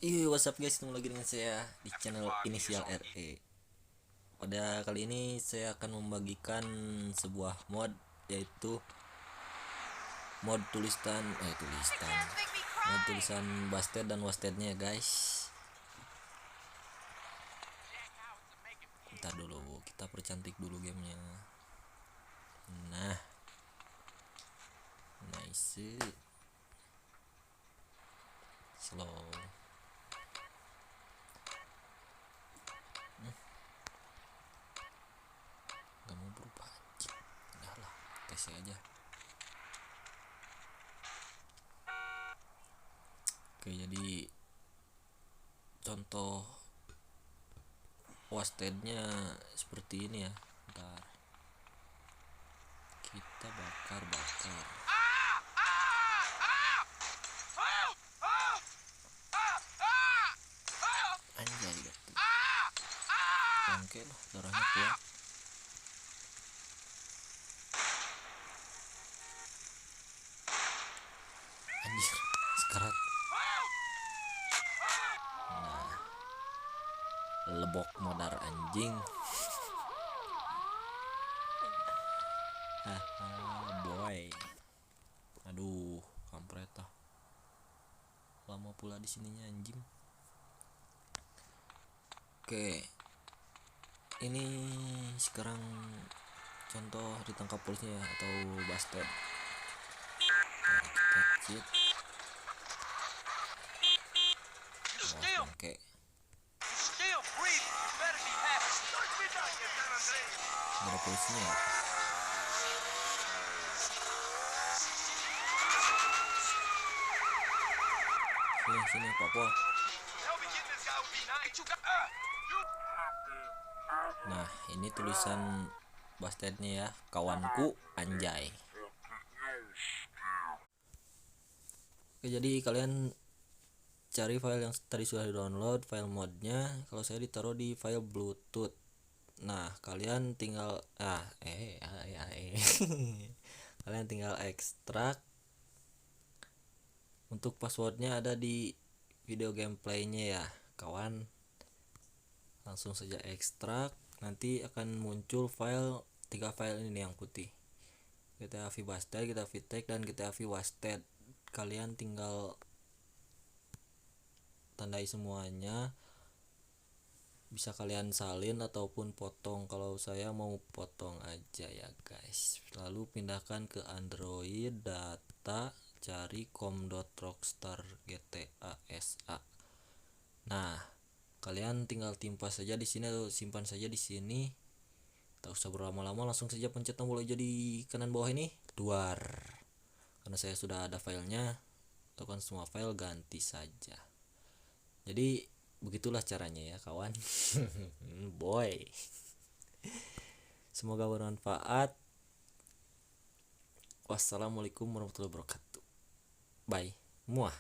Iya, what's up guys, ketemu lagi dengan saya di channel Inisial RE. Pada kali ini saya akan membagikan sebuah mod, yaitu mod tulisan Busted dan Wastednya guys. Bentar dulu, kita percantik dulu gamenya. Nah, nice, slow. Gak mau berubah. Udah lah, tes aja. Oke, jadi contoh Wastednya seperti ini ya. Bentar, kita bakar. Anjay, gitu. Bangke lah, darahnya keluar. Anjir, sekarat. Nah, lebok modar anjing. Haha, boy. Aduh, kampret ah. Lama pula di sininya anjing. Oke. Ini sekarang contoh ditangkap polisi ya, atau Busted. Nah, kita cheat. Oh, oke. Gak ada polisinya ya? Sini Papua. Nah, ini tulisan Bustednya ya, kawanku anjay. Oke, jadi kalian cari file yang tadi sudah di download, file modnya. Kalau saya ditaruh di file Bluetooth. Nah, kalian tinggal kalian tinggal ekstrak. Untuk passwordnya ada di video gameplaynya ya kawan. Langsung saja ekstrak, nanti akan muncul file 3 file ini yang putih. GTA V Busted, GTA V Tech, dan GTA V Wasted. Kalian tinggal tandai semuanya. Bisa kalian salin ataupun potong. Kalau saya mau potong aja ya guys. Lalu pindahkan ke Android, data, cari com.rockstar GTA SA. Nah, kalian tinggal timpa saja di sini atau simpan saja di sini. Tak usah berlama-lama, langsung saja pencet tombol hijau di kanan bawah ini, keluar. Karena saya sudah ada filenya, tekan semua file, ganti saja. Jadi begitulah caranya ya kawan. Boy, semoga bermanfaat. Wassalamualaikum warahmatullahi wabarakatuh. Bye. Muah.